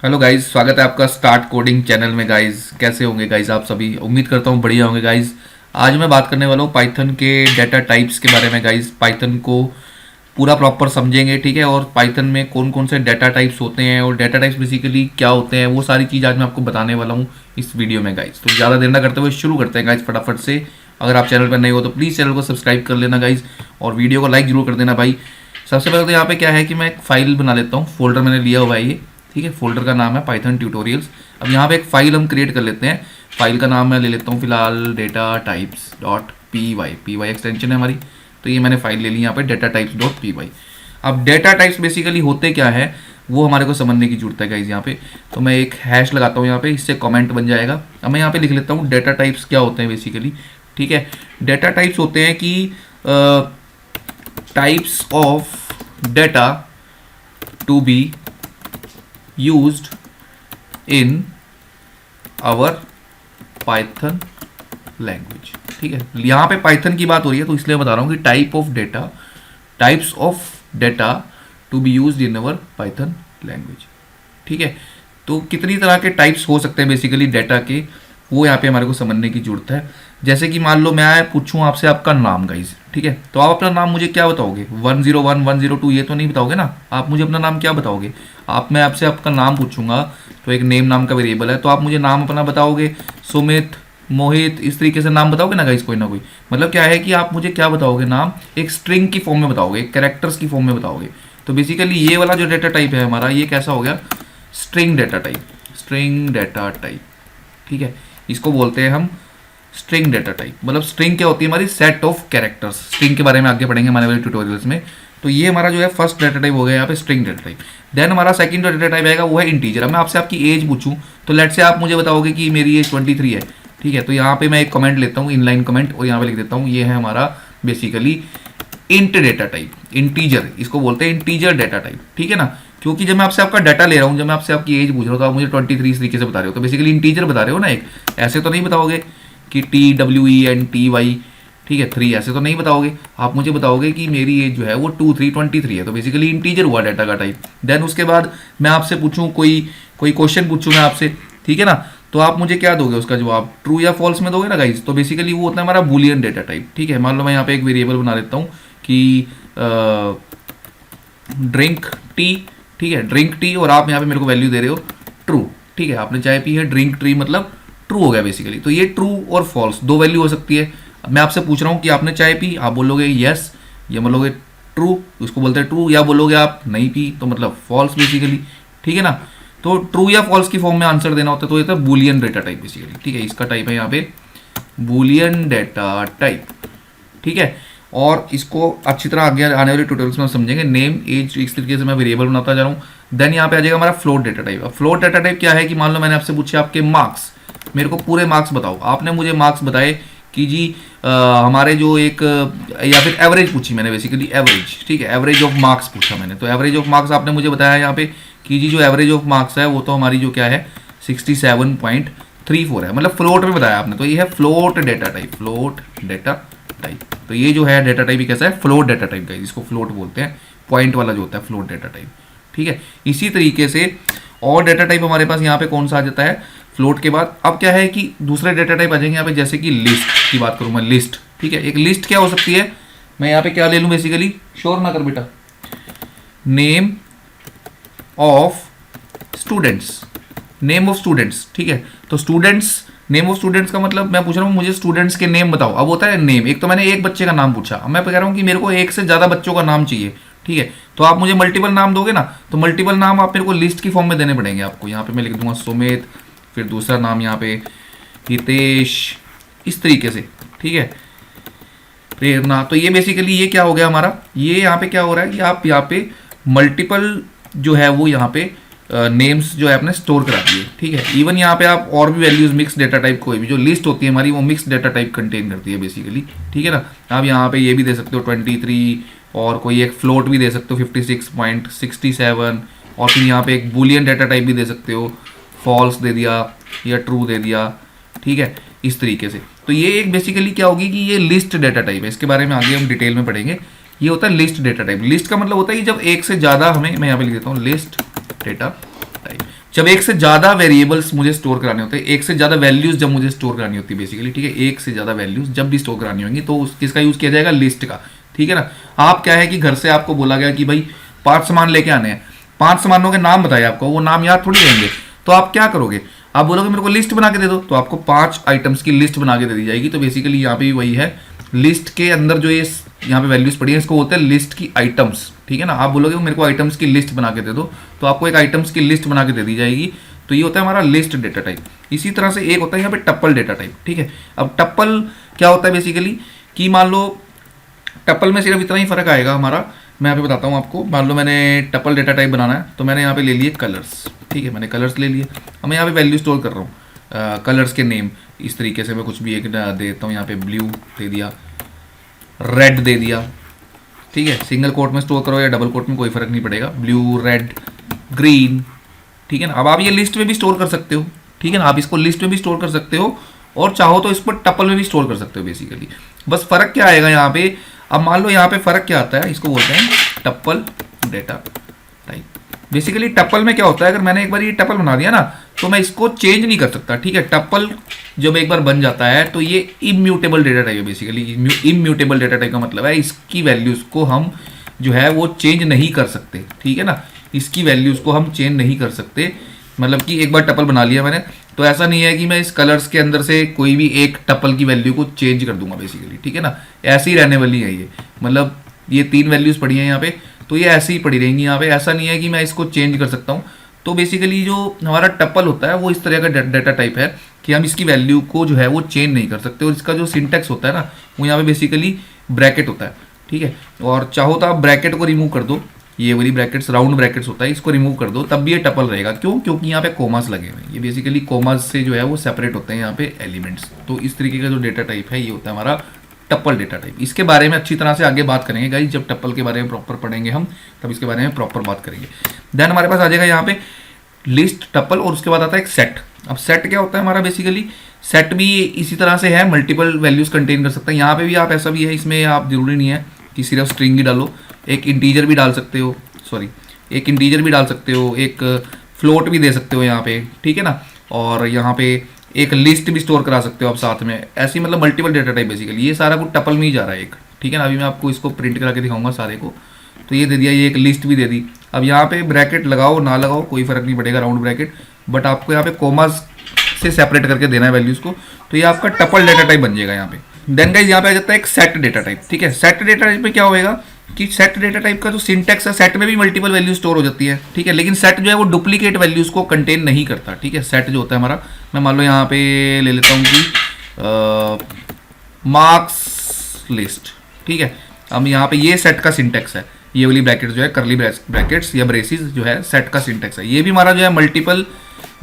Hello guys, स्वागत है आपका स्टार्ट कोडिंग चैनल में। गाइज कैसे होंगे गाइज आप सभी? उम्मीद करता हूँ बढ़िया होंगे गाइज। आज मैं बात करने वाला हूँ पाइथन के डाटा टाइप्स के बारे में। गाइज पाइथन को पूरा प्रॉपर समझेंगे, ठीक है। और पाइथन में कौन कौन से डाटा टाइप्स होते हैं और डाटा टाइप्स बेसिकली क्या होते हैं, वो सारी चीज़ आज मैं आपको बताने वाला हूँ इस वीडियो में गाइज। तो ज़्यादा देर ना करते हुए शुरू करते हैं गाइज फटाफट से। अगर आप चैनल पर नए हो तो प्लीज़ चैनल को सब्सक्राइब कर लेना गाइज, और वीडियो को लाइक जरूर कर देना भाई। सबसे पहले तो यहाँ पे क्या है कि मैं एक फाइल बना लेता हूँ, फोल्डर मैंने लिया हुआ है ये, ठीक है। फोल्डर का नाम है पाइथन ट्यूटोरियल्स। अब यहाँ पे एक फाइल हम क्रिएट कर लेते हैं। फाइल का नाम मैं ले लेता हूँ फिलहाल data types dot P Y extension है हमारी। तो ये मैंने फाइल ले ली यहाँ पे data types dot P Y. अब डेटा टाइप्स बेसिकली होते क्या है वो हमारे को समझने की जरूरत है गाइज यहाँ पे। तो मैं एक हैश लगाता हूँ यहाँ पे, इससे कमेंट बन जाएगा। अब मैं यहाँ पे लिख लेता हूँ डेटा टाइप्स क्या होते हैं बेसिकली, ठीक है। डेटा टाइप्स होते हैं कि types of data to be used in our Python language, ठीक है। यहाँ पे पाइथन की बात हो रही है तो इसलिए बता रहा हूँ कि types of data to be used in our Python language, ठीक है। तो कितनी तरह के टाइप्स हो सकते हैं बेसिकली डेटा के, वो यहाँ पे हमारे को समझने की जरूरत है। जैसे कि मान लो मैं पूछूं आपसे आपका नाम गाइज, ठीक है। तो आप अपना नाम मुझे क्या बताओगे? 101 102 ये तो नहीं बताओगे ना। आप मुझे अपना नाम क्या बताओगे? मैं आपसे आपका नाम पूछूंगा तो एक नेम नाम का वेरिएबल है, तो आप मुझे नाम अपना बताओगे, सुमित, मोहित, इस तरीके से नाम बताओगे ना गाइज, कोई ना कोई। मतलब क्या है कि आप मुझे क्या बताओगे? नाम एक स्ट्रिंग की फॉर्म में बताओगे, एक कैरेक्टर्स की फॉर्म में बताओगे। तो बेसिकली ये वाला जो डेटा टाइप है हमारा, ये कैसा हो गया? स्ट्रिंग डेटा टाइप, ठीक है। इसको बोलते हैं हम स्ट्रिंग डेटा टाइप। मतलब स्ट्रिंग क्या होती है? हमारी सेट ऑफ कैरेक्टर्स। स्ट्रिंग के बारे में आगे पढ़ेंगे हमारे वाले ट्यूटोरियल्स में। तो ये हमारा जो है फर्स्ट डेटा टाइप हो गया यहाँ पे स्ट्रिंग डेटा टाइप। देन हमारा सेकंड जो डेटा टाइप आएगा वो है इंटीजर। अब मैं आपसे आपकी एज पूछूं तो लेट से आप मुझे बताओगे कि मेरी एज 23 है, ठीक है। तो यहाँ पे मैं एक कमेंट लेता हूँ, इनलाइन कमेंट, और यहाँ पे लिख देता हूँ ये है हमारा basically int data type, integer. इसको बोलते हैं इंटीजर डेटा टाइप, ठीक है ना। क्योंकि जब मैं आपसे आपका डाटा ले रहा हूँ, जब मैं आपसे आपकी एज पूछ रहा हूँ, तो आप मुझे 23 इस तरीके से बता रहे हो, तो बेसिकली इंटीजर बता रहे हो ना। एक ऐसे तो नहीं बताओगे कि TWENTY, ठीक है, 3 ऐसे तो नहीं बताओगे। आप मुझे बताओगे कि मेरी एज जो है वो 23 है, तो बेसिकली इंटीजर हुआ डाटा का टाइप। देन उसके बाद मैं आपसे पूछूं कोई क्वेश्चन पूछूं मैं आपसे, ठीक है ना। तो आप मुझे क्या दोगे? उसका जवाब ट्रू या फॉल्स में दोगे ना गाइज। तो बेसिकली वो होता है हमारा बूलियन डेटा टाइप, ठीक है। मान लो मैं यहाँ पे एक वेरिएबल बना लेता हूँ कि ड्रिंक टी, ठीक है, ड्रिंक टी, और आप यहाँ पे मेरे को वैल्यू दे रहे हो ट्रू, ठीक है। आपने चाय पी है, ड्रिंक ट्री मतलब ट्रू हो गया बेसिकली। तो ये ट्रू और फॉल्स दो वैल्यू हो सकती है। अब मैं आपसे पूछ रहा हूँ कि आपने चाय पी, आप बोलोगे यस, या बोलोगे ट्रू, उसको बोलते हैं ट्रू, या बोलोगे आप नहीं पी तो मतलब फॉल्स बेसिकली, ठीक है ना। तो ट्रू या फॉल्स की फॉर्म में आंसर देना होता है, तो ये था बूलियन डेटा टाइप बेसिकली, ठीक है। इसका टाइप है यहाँ पे बूलियन डेटा टाइप, ठीक है। और इसको अच्छी तरह आगे आने वाले ट्यूटोरियल्स में हम समझेंगे। नेम एज इस तरीके से मैं वेरिएबल बनाता जा रहा हूँ। देन यहाँ पे आ जाएगा हमारा फ्लोट डेटा टाइप। अब फ्लोट डेटा टाइप क्या है कि मान लो मैंने आपसे पूछे आपके मार्क्स, मेरे को पूरे मार्क्स बताओ। आपने मुझे मार्क्स बताए कि जी हमारे जो एक या फिर एवरेज पूछी मैंने बेसिकली, एवरेज, ठीक है, एवरेज ऑफ मार्क्स पूछा मैंने। तो एवरेज ऑफ मार्क्स आपने मुझे बताया यहाँ पे कि जी जो एवरेज ऑफ मार्क्स है वो तो हमारी जो क्या है 67.34 है, मतलब फ्लोट में बताया आपने। तो ये है float data type, float data type. तो ये जो है डेटा टाइप कैसा है? फ्लोट डेटा टाइप का, जिसको फ्लोट बोलते हैं, पॉइंट वाला जो होता है फ्लोट डेटा टाइप, ठीक है। इसी तरीके से और डेटा टाइप हमारे पास यहाँ पे कौन सा आ जाता है फ्लोट के बाद? अब क्या है कि दूसरे डेटा टाइप आ जाएंगे यहाँ पे, जैसे कि लिस्ट की बात करूँ मैं, लिस्ट, ठीक है। एक लिस्ट क्या हो सकती है? मैं यहाँ पे क्या ले लूँ बेसिकली, शोर ना कर बेटा, name of students, name of students, ठीक है। तो स्टूडेंट्स, नेम ऑफ स्टूडेंट्स का मतलब मैं पूछ रहा हूँ मुझे स्टूडेंट्स के नेम बताओ। अब होता है नेम, एक तो मैंने एक बच्चे का नाम पूछा, अब मैं कह रहा हूँ कि मेरे को एक से ज़्यादा बच्चों का नाम चाहिए, ठीक है। तो आप मुझे मल्टीपल नाम दोगे ना, तो मल्टीपल नाम आप मेरे को लिस्ट की फॉर्म में देने पड़ेंगे आपको। यहाँ पे मैं लिख दूंगा सुमित, फिर दूसरा नाम यहाँ पे हितेश, इस तरीके से, ठीक है, प्रेरणा। तो ये बेसिकली ये क्या हो गया हमारा, ये यहाँ पे क्या हो रहा है कि आप यहाँ पे मल्टीपल जो है वो यहाँ पे नेम्स जो है आपने स्टोर करा दिए, ठीक है। इवन यहाँ पे आप और भी वैल्यूज मिक्स डेटा टाइप, कोई भी जो लिस्ट होती है हमारी वो मिक्स डेटा टाइप कंटेन करती है बेसिकली, ठीक है ना। आप यहाँ पे ये भी दे सकते हो 23, और कोई एक फ्लोट भी दे सकते हो 56.67, और फिर यहाँ पे एक बूलियन डेटा टाइप भी दे सकते हो, फॉल्स दे दिया या ट्रू दे दिया, ठीक है, इस तरीके से। तो ये एक बेसिकली क्या होगी कि ये लिस्ट डेटा टाइप है, इसके बारे में आगे हम डिटेल में पढ़ेंगे। ये होता है लिस्ट डेटा टाइप। लिस्ट का मतलब होता है कि जब एक से ज़्यादा हमें, मैं यहाँ पे लिख देता हूँ लिस्ट डेटा टाइप। जब एक से ज़्यादा वेरिएबल्स मुझे स्टोर कराने होते हैं, एक से ज़्यादा वैल्यूज़ जब मुझे स्टोर करानी होती है बेसिकली, ठीक है, एक से ज़्यादा वैल्यूज़ जब भी स्टोर करानी होंगी तो किसका यूज़ किया जाएगा, लिस्ट का, ठीक है ना। आप क्या है कि घर से आपको बोला गया कि भाई 5 सामान लेके आने हैं, 5 सामानों के नाम बताए आपको, वो नाम याद थोड़ी रहेंगे, तो आप क्या करोगे, आप बोलोगे मेरे को लिस्ट बना के दे दो, तो आपको 5 आइटम्स की लिस्ट बना के दे दी जाएगी। तो बेसिकली यहाँ पे भी वही है, लिस्ट के अंदर जो ये यहाँ पे वैल्यूज पड़ी है इसको बोलते हैं लिस्ट की आइटम्स, ठीक है ना। आप बोलोगे मेरे को आइटम्स की लिस्ट बना के दे दो, तो आपको एक आइटम्स की लिस्ट बना के दे दी जाएगी। तो ये होता है हमारा लिस्ट डेटा टाइप। इसी तरह से एक होता है यहाँ पे टप्पल डेटा टाइप, ठीक है। अब टप्पल क्या होता है बेसिकली कि मान लो टप्पल में सिर्फ इतना ही फर्क आएगा हमारा, मैं यहाँ पे बताता हूँ आपको। मान लो मैंने टप्पल डेटा टाइप बनाना है, तो मैंने यहाँ पे ले लिए कलर्स, ठीक है, मैंने कलर्स ले लिए। अब मैं यहाँ पे वैल्यू स्टोर कर रहा हूँ कलर्स के नेम, इस तरीके से मैं कुछ भी एक दे देता हूँ, यहाँ पे ब्लू दे दिया, रेड दे दिया, ठीक है। सिंगल कोट में स्टोर करो या डबल कोट में कोई फर्क नहीं पड़ेगा, ब्लू, रेड, ग्रीन, ठीक है ना। अब आप ये लिस्ट में भी स्टोर कर सकते हो, ठीक है ना, आप इसको लिस्ट में भी स्टोर कर सकते हो और चाहो तो इसको टप्पल में भी स्टोर कर सकते हो बेसिकली। बस फर्क क्या आएगा यहाँ पे, अब मान लो यहाँ पे फर्क क्या आता है, इसको बोलते हैं टप्पल डेटा टाइप। बेसिकली टप्पल में क्या होता है, अगर मैंने एक बार ये टप्पल बना दिया ना तो मैं इसको चेंज नहीं कर सकता, ठीक है। टप्पल जब एक बार बन जाता है तो ये इम्यूटेबल डेटा टाइप है बेसिकली। इम्यूटेबल डेटा टाइप का मतलब है इसकी वैल्यूज को हम जो है वो चेंज नहीं कर सकते, ठीक है ना। इसकी वैल्यूज को हम चेंज नहीं कर सकते, मतलब कि एक बार टप्पल बना लिया मैंने तो ऐसा नहीं है कि मैं इस कलर्स के अंदर से कोई भी एक टप्पल की वैल्यू को चेंज कर दूंगा बेसिकली, ठीक है ना। ऐसे ही रहने वाली है ये, मतलब ये 3 वैल्यूज पड़ी हैं यहाँ पे, तो ये ऐसे ही पड़ी रहेंगी यहाँ पे, ऐसा नहीं है कि मैं इसको चेंज कर सकता हूँ। तो बेसिकली जो हमारा टप्पल होता है वो इस तरह का डेटा टाइप है कि हम इसकी वैल्यू को जो है वो चेंज नहीं कर सकते। और इसका जो सिंटेक्स होता है ना वो यहाँ पे बेसिकली ब्रैकेट होता है, ठीक है। और चाहो तो आप ब्रैकेट को रिमूव कर दो, ये वाली ब्रैकेट्स राउंड ब्रैकेट्स होता है, इसको रिमूव कर दो तब भी ये टपल रहेगा। क्यों? क्योंकि यहाँ पे कोमास लगे हुए हैं, ये बेसिकली कोमास से जो है वो सेपरेट होते हैं यहाँ पे एलिमेंट्स। तो इस तरीके का जो डेटा टाइप है ये होता है हमारा टप्पल डेटा टाइप। इसके बारे में अच्छी तरह से आगे बात करेंगे गाइस, जब टप्पल के बारे में प्रॉपर पढ़ेंगे हम तब इसके बारे में प्रॉपर बात करेंगे। देन हमारे पास आ जाएगा यहाँ पे लिस्ट, टप्पल और उसके बाद आता है एक सेट। अब सेट क्या होता है हमारा, बेसिकली सेट भी इसी तरह से है, मल्टीपल वैल्यूज कंटेन कर सकता है। यहाँ पे भी आप ऐसा भी है, इसमें आप जरूरी नहीं है कि सिर्फ स्ट्रिंग ही डालो, एक इंटीजर भी डाल सकते हो, एक इंटीजर भी डाल सकते हो, एक फ्लोट भी दे सकते हो यहाँ पे, ठीक है ना। और यहाँ पे एक लिस्ट भी स्टोर करा सकते हो आप साथ में, ऐसी मतलब मल्टीपल डेटा टाइप बेसिकली। ये सारा कुछ टपल में ही जा रहा है एक, ठीक है ना। अभी मैं आपको इसको प्रिंट करा के दिखाऊंगा सारे को। तो ये दे दिया, ये एक लिस्ट भी दे दी। अब यहाँ पे ब्रैकेट लगाओ ना लगाओ कोई फर्क नहीं पड़ेगा, राउंड ब्रैकेट, बट आपको यहाँ पे कोमास से सेपरेट करके देना है वैल्यूज को। तो ये आपका टपल डेटा टाइप बन जाएगा यहाँ पे। देन गाइस यहाँ पे आ जाता है एक सेट डेटा टाइप, ठीक है। सेट डेटा टाइप में क्या होएगा कि सेट डेटा टाइप का जो सिंटेक्स है, सेट में भी मल्टीपल वैल्यू स्टोर हो जाती है, ठीक है, लेकिन सेट जो है वो डुप्लीकेट वैल्यूज को कंटेन नहीं करता, ठीक है। सेट जो होता है हमारा, मैं मान लो यहाँ पे ले लेता हूँ कि मार्क्स लिस्ट, ठीक है। अब यहाँ पे ये सेट का सिंटेक्स है, ये वाली ब्रैकेट जो है करली ब्रैकेट्स या ब्रेसिस जो है सेट का सिंटेक्स है। ये भी हमारा जो है मल्टीपल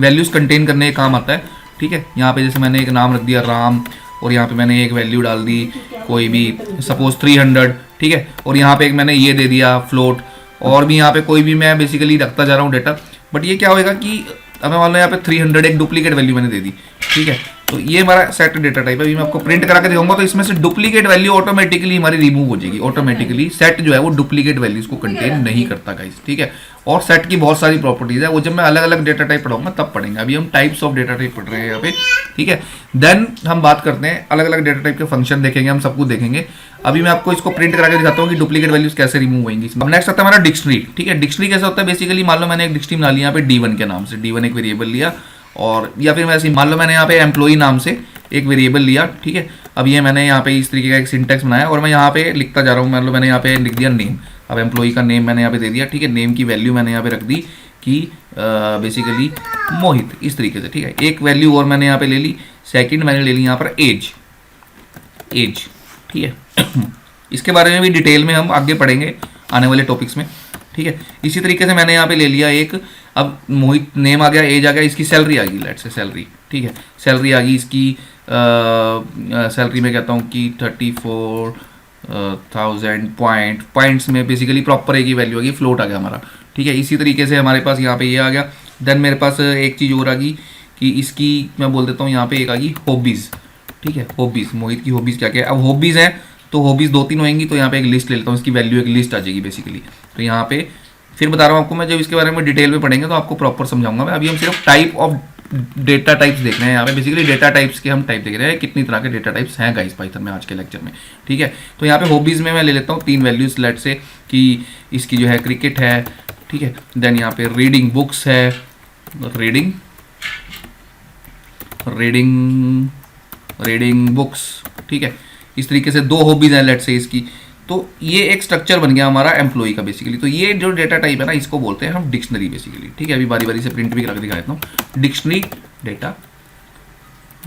वैल्यूज कंटेन करने का काम आता है, ठीक है। यहाँ पे जैसे मैंने एक नाम रख दिया राम, और यहाँ पे मैंने एक वैल्यू डाल दी कोई भी, सपोज 300, ठीक है। और यहाँ पे एक मैंने ये दे दिया फ्लोट, और भी यहाँ पे कोई भी मैं बेसिकली रखता जा रहा हूँ डेटा। बट ये क्या होएगा कि अब मैं मान लो यहाँ पे 300 एक डुप्लीकेट वैल्यू मैंने दे दी, ठीक है। तो ये हमारा सेट डेटा टाइप है। अभी मैं आपको प्रिंट करा के दिखाऊंगा, तो इसमें से डुप्लीकेट वैल्यू ऑटोमेटिकली हमारी रिमूव हो जाएगी। ऑटोमेटिकली सेट जो है वो डुप्लीकेट वैल्यूज को कंटेन नहीं करता गाइस, ठीक है। और सेट की बहुत सारी प्रॉपर्टीज है, वो जब मैं अलग अलग डेटा टाइप पढ़ाऊंगा तब पढ़ेंगे। अभी हम टाइप्स ऑफ डेटा टाइप पढ़ रहे हैं यहाँ पे, ठीक है। देन हम बात करते हैं अलग अलग डेटा टाइप के फंक्शन देखेंगे, हम सब कुछ देखेंगे। अभी मैं आपको इसको प्रिंट करा के दिखाता हूँ कि डुप्लीकेट वैल्यूज कैसे रिमूव होंगी। अब नेक्स्ट आता है हमारा डिक्शनरी, ठीक है। डिक्शनरी कैसा होता है, बेसिकली मान लो मैंने एक डिक्शनरी बना ली यहाँ पे D1 के नाम से, D1 एक वेरिएबल लिया, और या फिर मैं ऐसे मान लो मैंने यहाँ पे एम्प्लॉई नाम से एक वेरिएबल लिया, ठीक है। अब ये मैंने यहाँ पे इस तरीके का एक सिंटेक्स बनाया और मैं यहाँ पे लिखता जा रहा हूँ। मान लो मैंने यहाँ पे लिख दिया नेम, अब एम्प्लॉई का नेम मैंने यहाँ पे दे दिया, ठीक है। नेम की वैल्यू मैंने यहाँ पे रख दी कि बेसिकली मोहित, इस तरीके से, ठीक है। एक वैल्यू और मैंने यहाँ पे ले ली, सेकंड मैंने ले ली यहाँ पर एज, ठीक है। इसके बारे में भी डिटेल में हम आगे पढ़ेंगे आने वाले टॉपिक्स में, ठीक है। इसी तरीके से मैंने यहाँ पे ले लिया एक, अब मोहित नेम आ गया, एज आ गया, इसकी सैलरी आ गई, लेट्स से सैलरी, ठीक है। सैलरी आ गई इसकी, सैलरी में कहता हूँ कि 34,000 पॉइंट्स में बेसिकली प्रॉपर एक ही वैल्यू आ गई, फ्लोट आ गया हमारा, ठीक है। इसी तरीके से हमारे पास यहाँ पे ये आ गया। देन मेरे पास एक चीज़ और आ गई कि इसकी मैं बोल देता हूँ यहाँ पे एक आ गई हॉबीज़, ठीक है। हॉबीज़, मोहित की हॉबीज़ क्या क्या है। अब हॉबीज़ हैं तो हॉबीज़ 2-3 होंगी, तो यहाँ पे एक लिस्ट ले लेता हूँ, इसकी वैल्यू एक लिस्ट आ जाएगी बेसिकली। तो यहाँ पे फिर बता रहा हूँ आपको मैं, जब इसके बारे में डिटेल में पढ़ेंगे तो आपको प्रॉपर समझाऊंगा मैं। अभी हम सिर्फ टाइप ऑफ डेटा टाइप्स देख रहे हैं यहाँ पे, बेसिकली डेटा टाइप्स के हम टाइप देख रहे हैं, कितनी तरह के डेटा टाइप्स हैं गाइस पाइथन में आज के लेक्चर में, ठीक है। तो यहाँ पे हॉबीज में मैं ले लेता हूँ 3 वैल्यूज, लेट से कि इसकी जो है क्रिकेट है, ठीक है। देन यहाँ पे रीडिंग बुक्स है, रीडिंग बुक्स, ठीक है। इस तरीके से 2 हॉबीज हैं लेट से इसकी। तो ये एक स्ट्रक्चर बन गया हमारा एम्प्लॉय का बेसिकली। तो ये जो डेटा टाइप है ना, इसको बोलते हैं हम डिक्शनरी बेसिकली, ठीक है। अभी बारी बारी से प्रिंट भी करके दिखा देता हूँ। डिक्शनरी डेटा,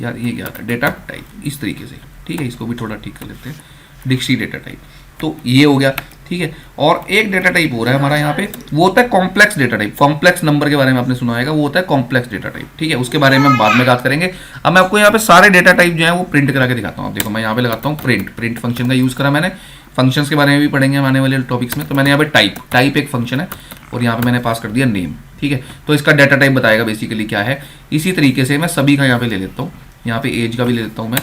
यार ये क्या है, डेटा टाइप इस तरीके से, ठीक है। इसको भी थोड़ा ठीक कर लेते हैं, डिक्शनरी डेटा टाइप। तो ये हो गया, ठीक है। और एक डेटा टाइप हो रहा है हमारा यहाँ पे, वो होता है complex data type. Complex number के बारे में आपने सुना होगा, वो होता है कॉम्प्लेक्स डेटा टाइप, ठीक है। उसके बारे में हम बाद में बात करेंगे। अब मैं आपको यहाँ पे सारे डेटा टाइप जो है वो प्रिंट करा के दिखाता हूँ। आप देखो मैं यहाँ पे लगाता हूँ प्रिंट फंक्शन का यूज करा मैंने। फंक्शंस के बारे में भी पढ़ेंगे आने वाले टॉपिक्स में। तो मैंने यहाँ पे टाइप एक फंक्शन है और यहाँ पे मैंने पास कर दिया नेम, ठीक है। तो इसका डेटा टाइप बताएगा बेसिकली क्या है। इसी तरीके से मैं सभी का यहाँ पे ले लेता हूँ, यहाँ पे एज का भी ले लेता हूँ मैं,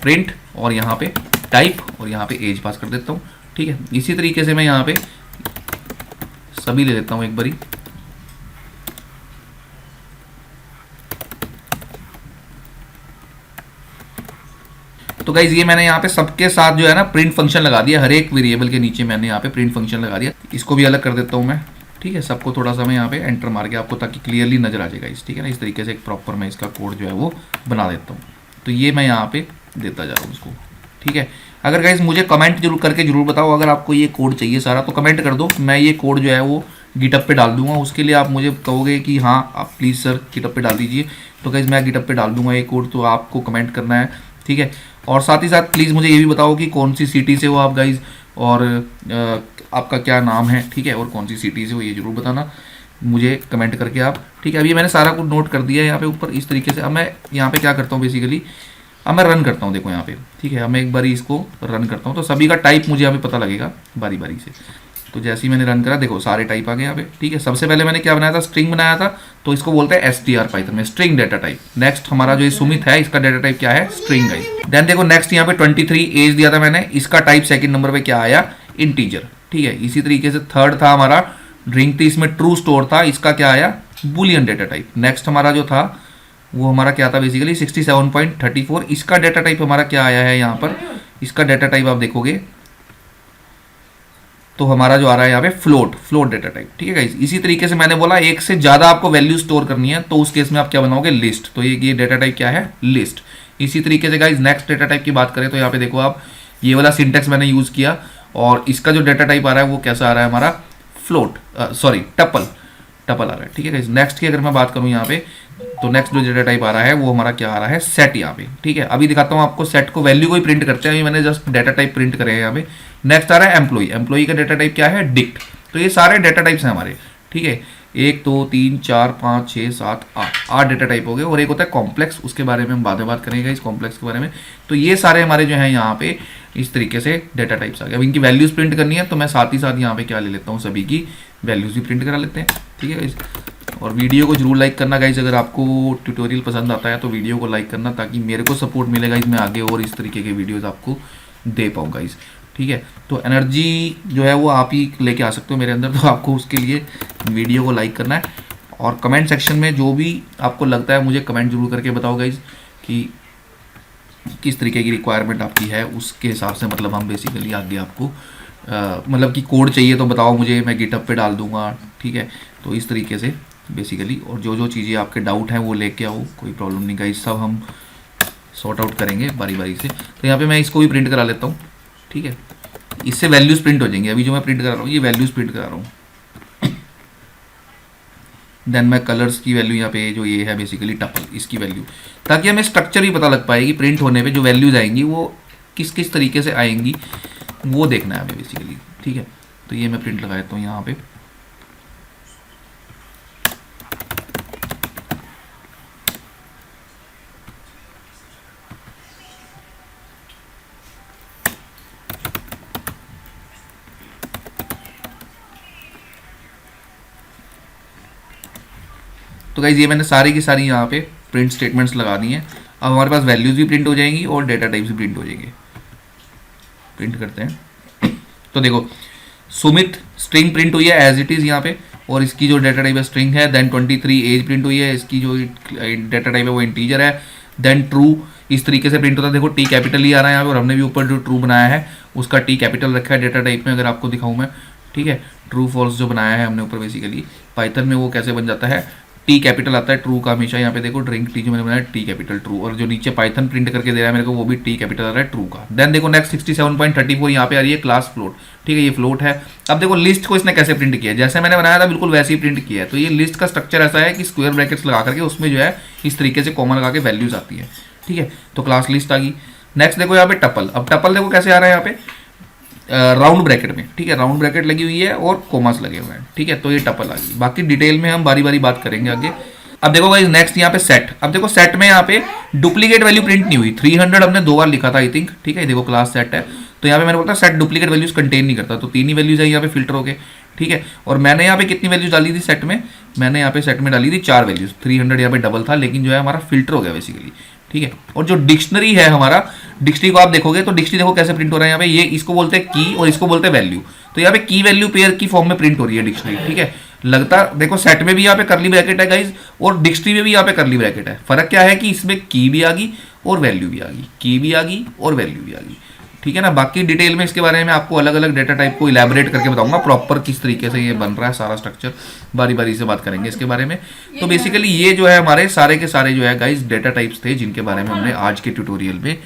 प्रिंट और यहाँ पे टाइप और यहाँ पे एज पास कर देता हूँ, ठीक है। इसी तरीके से मैं यहाँ पे सभी ले लेता हूँ एक बारी। तो गाइज ये मैंने यहाँ पे सबके साथ जो है ना प्रिंट फंक्शन लगा दिया, हर एक वेरिएबल के नीचे मैंने यहाँ पे प्रिंट फंक्शन लगा दिया। इसको भी अलग कर देता हूँ मैं, ठीक है। सबको थोड़ा सा मैं यहाँ पे एंटर मार के आपको, ताकि क्लियरली नजर आ जाएगा इस, ठीक है ना। इस तरीके से एक प्रॉपर मैं इसका कोड जो है वो बना देता हूँ। तो ये मैं यहाँ पे देता जा रहा हूँ इसको, ठीक है। अगर गाइज मुझे कमेंट जरूर करके जरूर बताओ, अगर आपको ये कोड चाहिए सारा तो कमेंट कर दो, मैं ये कोड जो है वो गिटअप पे डाल दूंगा। उसके लिए आप मुझे कहोगे कि हाँ आप प्लीज़ सर गिटअप पे डाल दीजिए, तो गाइज मैं गिटअप पे डाल दूंगा ये कोड। तो आपको कमेंट करना है, ठीक है। और साथ ही साथ प्लीज़ मुझे ये भी बताओ कि कौन सी सिटी से हो आप गाइज, और आपका क्या नाम है, ठीक है, और कौन सी सिटी से हो ये जरूर बताना मुझे कमेंट करके आप, ठीक है। अभी मैंने सारा कुछ नोट कर दिया है यहाँ पे ऊपर इस तरीके से। अब मैं यहाँ पे क्या करता हूँ बेसिकली, अब मैं रन करता हूँ, देखो यहाँ पे, ठीक है। अब मैं एक बारी इसको रन करता हूँ तो सभी का टाइप मुझे यहाँ पे पता लगेगा बारी बारी से। तो जैसे ही मैंने रन करा, देखो सारे टाइप आ गए यहाँ पे, ठीक है। सबसे पहले मैंने क्या बनाया था, स्ट्रिंग बनाया था, तो इसको बोलते हैं str पाइथन में, स्ट्रिंग डेटा टाइप। नेक्स्ट हमारा जो ये सुमित है, इसका डेटा टाइप क्या है, स्ट्रिंग है। देन देखो नेक्स्ट यहाँ पे 23 एज दिया था मैंने, इसका टाइप सेकंड नंबर पे क्या आया, इंटीजर, ठीक है। इसी तरीके से थर्ड था हमारा ड्रिंक टी, इसमें ट्रू स्टोर था, इसका क्या आया, बुलियन डेटा टाइप। नेक्स्ट हमारा जो था वो हमारा क्या था बेसिकली 67.34, इसका डेटा टाइप हमारा क्या आया है यहाँ पर, इसका डेटा टाइप आप देखोगे तो हमारा जो आ रहा है यहाँ पे फ्लोट डेटा टाइप, ठीक है गाइस। इसी तरीके से मैंने बोला एक से ज्यादा आपको वैल्यू स्टोर करनी है तो उस केस में आप क्या बनाओगे, लिस्ट। तो ये डेटा टाइप क्या है, लिस्ट। इसी तरीके से गाइस नेक्स्ट डेटा टाइप की बात करें तो यहाँ पे देखो आप, ये वाला सिंटेक्स मैंने यूज किया और इसका जो डेटा टाइप आ रहा है वो कैसा आ रहा है हमारा, टपल आ रहा है, ठीक है गाइस। नेक्स्ट की अगर मैं बात करूँ यहाँ पे, तो नेक्स्ट जो डेटा टाइप आ रहा है वो हमारा क्या आ रहा है, सेट यहाँ पे, ठीक है। अभी दिखाता हूँ आपको, सेट को वैल्यू को ही प्रिंट करते हैं, मैंने जस्ट डेटा टाइप प्रिंट करे हैं यहाँ पे। नेक्स्ट आ रहा है एम्प्लॉय का डेटा टाइप क्या है, डिक्ट। तो ये सारे डेटा टाइप्स हैं हमारे, ठीक है। 1 2 3 4 5 6 7 8 डेटा टाइप हो गए। और एक होता है कॉम्प्लेक्स, उसके बारे में हम बाद में बात करेंगे इस कॉम्प्लेक्स के बारे में। तो ये सारे हमारे जो है यहाँ पे इस तरीके से डेटा टाइप्स आ गए। अब इनकी वैल्यूज प्रिंट करनी है तो मैं साथ ही साथ यहाँ पे क्या ले लेता हूँ, सभी की वैल्यूज भी प्रिंट करा लेते हैं, ठीक है गाइस। और वीडियो को जरूर लाइक करना गाइज, अगर आपको ट्यूटोरियल पसंद आता है तो वीडियो को लाइक करना, ताकि मेरे को सपोर्ट मिलेगा इसमें आगे और इस तरीके के वीडियोस आपको दे पाऊँ गाइज, ठीक है। तो एनर्जी जो है वो आप ही लेके आ सकते हो मेरे अंदर, तो आपको उसके लिए वीडियो को लाइक करना है। और कमेंट सेक्शन में जो भी आपको लगता है मुझे कमेंट जरूर करके बताओ गाइज कि किस तरीके की रिक्वायरमेंट आपकी है, उसके हिसाब से मतलब हम बेसिकली आगे आपको मतलब कि कोड चाहिए तो बताओ मुझे, मैं गिटअप पे डाल दूंगा, ठीक है। तो इस तरीके से बेसिकली, और जो चीज़ें आपके डाउट हैं वो लेके आओ, कोई प्रॉब्लम नहीं गाइस, सब हम सॉर्ट आउट करेंगे बारी बारी से। तो यहाँ पे मैं इसको भी प्रिंट करा लेता हूँ, ठीक है। इससे वैल्यूज प्रिंट हो जाएंगे। अभी जो मैं प्रिंट करा रहा हूँ ये वैल्यूज प्रिंट करा रहा हूँ। देन मैं कलर्स की वैल्यू यहाँ पे जो ये है बेसिकली टपल, इसकी वैल्यू, ताकि हमें स्ट्रक्चर भी पता लग पाएगी प्रिंट होने पे, जो वैल्यूज आएंगी वो किस किस तरीके से आएंगी वो देखना है हमें बेसिकली, ठीक है। तो ये मैं प्रिंट लगा देता हूँ यहाँ पे। तो गाइज ये मैंने सारी की सारी यहाँ पे प्रिंट स्टेटमेंट्स लगा दी हैं। अब हमारे पास वैल्यूज भी प्रिंट हो जाएंगी और डेटा टाइप्स भी प्रिंट हो जाएंगे। प्रिंट करते हैं तो देखो सुमित स्ट्रिंग प्रिंट हुई है एज इट इज़ यहाँ पे, और इसकी जो डेटा टाइप है स्ट्रिंग है। देन 23 एज प्रिंट हुई है, इसकी जो डेटा टाइप है वो इंटीजर है। देन ट्रू इस तरीके से प्रिंट होता है, देखो टी कैपिटल ही आ रहा है यहाँ पे, और हमने भी ऊपर जो ट्रू बनाया है उसका टी कैपिटल रखा है डेटा टाइप में, अगर आपको दिखाऊँ मैं, ठीक है। ट्रू फॉल्स जो बनाया है हमने ऊपर बेसिकली पाइथन में वो कैसे बन जाता है, टी कैपिटल आता है ट्रू का हमेशा, यहाँ पे देखो ड्रिंक टी जो मैंने बनाया टी कैपिटल ट्रू, और जो नीचे पाइथन प्रिंट करके दे रहा है मेरे को वो भी टी कैपिटल आ रहा है ट्रू का। देन देखो नेक्स्ट 67.34 यहाँ पे आ रही है क्लास फ्लोट, ठीक है, ये फ्लोट है। अब देखो लिस्ट को इसने कैसे प्रिंट किया है, जैसे मैंने बनाया था बिल्कुल वैसे ही प्रिंट किया है। तो ये लिस्ट का स्ट्रक्चर ऐसा है कि स्क्वायर ब्रैकेट्स लगा करके उसमें जो है इस तरीके से कॉमा लगा के वैल्यूज आती है, ठीक है। तो क्लास लिस्ट आ गई। नेक्स्ट देखो यहाँ पे टपल, अब टपल देखो कैसे आ रहा है यहाँ पे राउंड ब्रैकेट में, ठीक है, राउंड ब्रैकेट लगी हुई है और कोमास लगे हुए हैं, ठीक है। तो ये टपल आ गई, बाकी डिटेल में हम बारी बारी बात करेंगे आगे। अब देखो गाइस नेक्स्ट यहाँ पे सेट, अब देखो सेट में यहाँ पे डुप्लीकेट वैल्यू प्रिंट नहीं हुई, 300 हमने 2 बार लिखा था आई थिंक, ठीक है। देखो क्लास सेट है, तो यहाँ पे मैंने बोलता सेट डुप्लीकेट वैल्यूज कंटेन नहीं करता, तो 3 ही वैल्यूज है यहाँ पे फिल्टर हो गए, ठीक है। और मैंने यहाँ पे कितनी वैल्यूज डाली थी सेट में, मैंने यहाँ पे सेट में डाली थी 4 वैल्यूज, 300 यहाँ पे डबल था, लेकिन जो है हमारा फिल्टर हो गया बेसिकली, ठीक है। और जो डिक्शनरी है हमारा, डिक्शनरी को आप देखोगे तो डिक्शनरी देखो कैसे प्रिंट हो रहा है यहाँ पे, ये इसको बोलते हैं की और इसको बोलते हैं वैल्यू। तो यहाँ पे की वैल्यू पेयर की फॉर्म में प्रिंट हो रही है डिक्शनरी, ठीक है। लगता देखो सेट में भी यहाँ पे करली ब्रैकेट है गाइज, और डिक्शनरी में भी यहाँ पे करली ब्रैकेट है। फर्क क्या है कि इसमें की भी आ गई और वैल्यू भी आ गई, की भी आ गई और वैल्यू भी आ गई, ठीक है ना। बाकी डिटेल में इसके बारे में आपको अलग अलग डेटा टाइप को इलेबोरेट करके बताऊंगा प्रॉपर किस तरीके से ये बन रहा है सारा स्ट्रक्चर, बारी बारी से बात करेंगे इसके बारे में। तो बेसिकली ये जो है हमारे सारे के सारे जो है गाइज डेटा टाइप्स थे जिनके बारे में हमने आज के ट्यूटोरियल में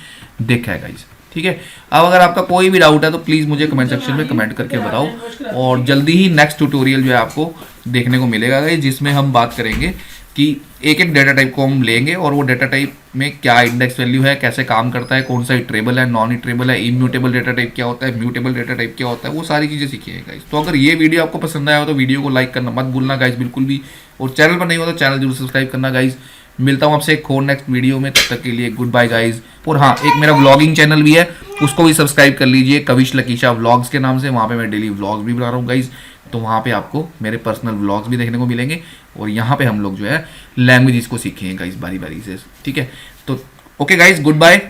देखा है गाइज, ठीक है। अब अगर आपका कोई भी डाउट है तो प्लीज़ मुझे कमेंट सेक्शन में कमेंट करके बताओ, और जल्दी ही नेक्स्ट ट्यूटोरियल जो है आपको देखने को मिलेगा गाइज, जिसमें हम बात करेंगे कि एक एक डेटा टाइप को हम लेंगे और वो डेटा टाइप में क्या इंडेक्स वैल्यू है, कैसे काम करता है, कौन सा इटरेबल है, नॉन इटरेबल है, इम्यूटेबल डेटा टाइप क्या होता है, म्यूटेबल डेटा टाइप क्या होता है, वो सारी चीज़ें सीखिए गाइज। तो अगर ये वीडियो आपको पसंद आया हो तो वीडियो को लाइक करना मत भूलना गाइज बिल्कुल भी, और चैनल पर नहीं हो तो चैनल जरूर सब्सक्राइब करना गाइज। मिलता हूँ आपसे एक और नेक्स्ट वीडियो में, तब तक के लिए गुड बाय गाइज। और हाँ, एक मेरा व्लॉगिंग चैनल भी है, उसको भी सब्सक्राइब कर लीजिए, कविश लकीशा व्लॉग्स के नाम से। वहाँ पे मैं डेली व्लॉग्स भी बना रहा हूँ गाइज, तो वहाँ पे आपको मेरे पर्सनल व्लॉग्स भी देखने को मिलेंगे, और यहाँ पे हम लोग जो है लैंग्वेज को सीखेंगे गाइज बारी बारी से, ठीक है। तो ओके गाइज, गुड बाय,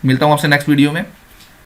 मिलता हूँ आपसे नेक्स्ट वीडियो में।